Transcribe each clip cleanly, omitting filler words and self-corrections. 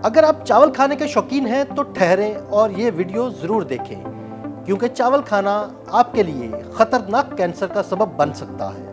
اگر آپ چاول کھانے کے شوقین ہیں تو ٹھہریں اور یہ ویڈیو ضرور دیکھیں، کیونکہ چاول کھانا آپ کے لیے خطرناک کینسر کا سبب بن سکتا ہے۔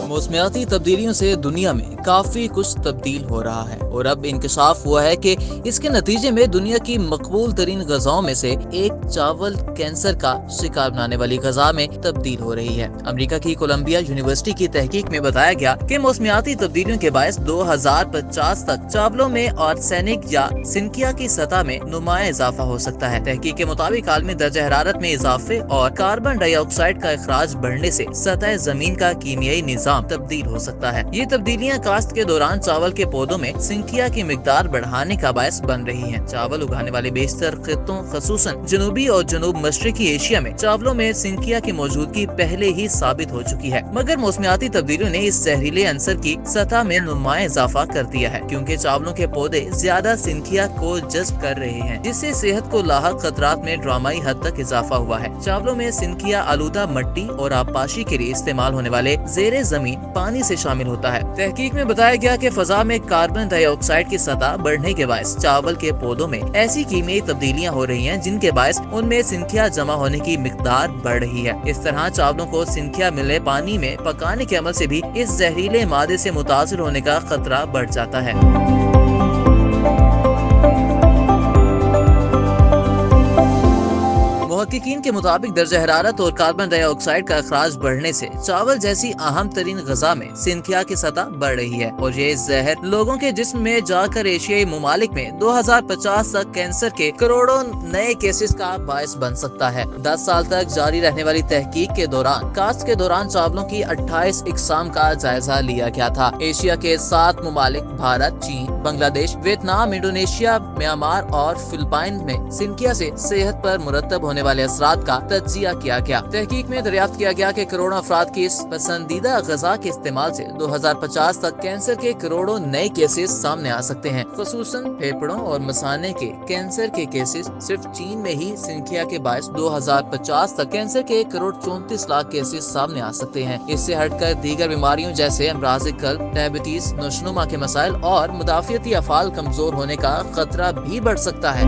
موسمیاتی تبدیلیوں سے دنیا میں کافی کچھ تبدیل ہو رہا ہے، اور اب انکشاف ہوا ہے کہ اس کے نتیجے میں دنیا کی مقبول ترین غذاؤں میں سے ایک چاول کینسر کا شکار بنانے والی غذا میں تبدیل ہو رہی ہے۔ امریکہ کی کولمبیا یونیورسٹی کی تحقیق میں بتایا گیا کہ موسمیاتی تبدیلیوں کے باعث 2050 تک چاولوں میں آرسینک یا سنکیا کی سطح میں نمایاں اضافہ ہو سکتا ہے۔ تحقیق کے مطابق عالمی درجہ حرارت میں اضافے اور کاربن ڈائی آکسائڈ کا اخراج بڑھنے سے سطح زمین کا کیمیائی نظام تبدیل ہو سکتا ہے۔ یہ تبدیلیاں کاشت کے دوران چاول کے پودوں میں سنکیا کی مقدار بڑھانے کا باعث بن رہی ہیں۔ چاول اگانے والے بیشتر خطوں خصوصاً جنوبی اور جنوب مشرقی ایشیا میں چاولوں میں سنکیا کی موجودگی پہلے ہی ثابت ہو چکی ہے، مگر موسمیاتی تبدیلیوں نے اس زہریلے عنصر کی سطح میں نمایاں اضافہ کر دیا ہے، کیونکہ چاولوں کے پودے زیادہ سنکیا کو جذب کر رہے ہیں، جس سے صحت کو لاحق خطرات میں ڈرامائی حد تک اضافہ ہوا ہے۔ چاولوں میں سنکیا آلودہ مٹی اور آبپاشی کے لیے استعمال ہونے والے زیر زمین پانی سے شامل ہوتا ہے۔ تحقیق میں بتایا گیا کہ فضا میں کاربن ڈائی آکسائڈ کی سطح بڑھنے کے باعث چاول کے پودوں میں ایسی کیمیائی تبدیلیاں ہو رہی ہیں جن کے باعث ان میں سنکیا جمع ہونے کی مقدار بڑھ رہی ہے۔ اس طرح چاولوں کو سنکیا ملے پانی میں پکانے کے عمل سے بھی اس زہریلے مادے سے متاثر ہونے کا خطرہ بڑھ جاتا ہے۔ محققین کے مطابق درجہ حرارت اور کاربن ڈائی آکسائڈ کا اخراج بڑھنے سے چاول جیسی اہم ترین غذا میں سنکیا کی سطح بڑھ رہی ہے، اور یہ زہر لوگوں کے جسم میں جا کر ایشیائی ممالک میں 2050 تک کینسر کے کروڑوں نئے کیسز کا باعث بن سکتا ہے۔ 10 سال تک جاری رہنے والی تحقیق کے دوران کاشت کے دوران چاولوں کی 28 اقسام کا جائزہ لیا گیا تھا۔ ایشیا کے 7 ممالک بھارت، چین، بنگلہ دیش، ویتنام، انڈونیشیا، میانمار اور فلپائن میں سنکیا سے صحت پر مرتب ہونے والے اثرات کا تجزیہ کیا گیا۔ تحقیق میں دریافت کیا گیا کہ کروڑوں افراد کی اس پسندیدہ غذا کے استعمال سے 2050 تک کینسر کے کروڑوں نئے کیسز سامنے آ سکتے ہیں، خصوصاً پھیپھڑوں اور مثانے کے کینسر کے کیسز۔ صرف چین میں ہی سنکیا کے باعث 2050 تک کینسر کے 1.34 لاکھ کیسز سامنے آ سکتے ہیں۔ اس سے ہٹ کر دیگر بیماریوں جیسے امراض قلب، ڈائبٹیز، نشوونما کے مسائل اور مدافعتی افعال کمزور ہونے کا خطرہ بھی بڑھ سکتا ہے۔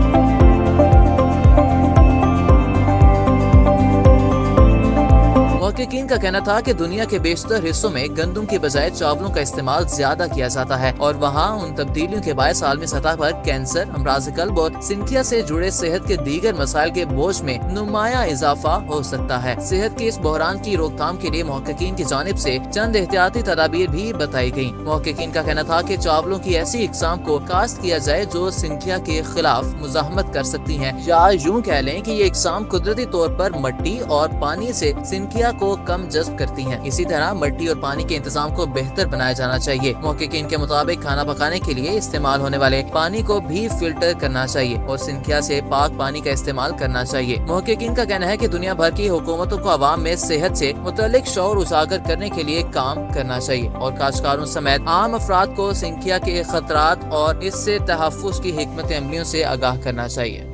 محققین کا کہنا تھا کہ دنیا کے بیشتر حصوں میں گندم کی بجائے چاولوں کا استعمال زیادہ کیا جاتا ہے، اور وہاں ان تبدیلیوں کے باعث عالمی سطح پر کینسر، امراض قلب اور سنکیا سے جڑے صحت کے دیگر مسائل کے بوجھ میں نمایاں اضافہ ہو سکتا ہے۔ صحت کے اس بحران کی روک تھام کے لیے محققین کی جانب سے چند احتیاطی تدابیر بھی بتائی گئیں۔ محققین کا کہنا تھا کہ چاولوں کی ایسی اقسام کو کاشت کیا جائے جو سنکیا کے خلاف مزاحمت کر سکتی ہیں، یا یوں کہہ لیں کہ یہ اقسام قدرتی طور پر مٹی اور پانی سے سنکیا کو کم جذب کرتی ہیں۔ اسی طرح مٹی اور پانی کے انتظام کو بہتر بنایا جانا چاہیے۔ محققین کے مطابق کھانا پکانے کے لیے استعمال ہونے والے پانی کو بھی فلٹر کرنا چاہیے اور سنکیا سے پاک پانی کا استعمال کرنا چاہیے۔ محققین کا کہنا ہے کہ دنیا بھر کی حکومتوں کو عوام میں صحت سے متعلق شعور اجاگر کرنے کے لیے کام کرنا چاہیے، اور کاشتکاروں سمیت عام افراد کو سنکیا کے خطرات اور اس سے تحفظ کی حکمت عملیوں سے آگاہ کرنا چاہیے۔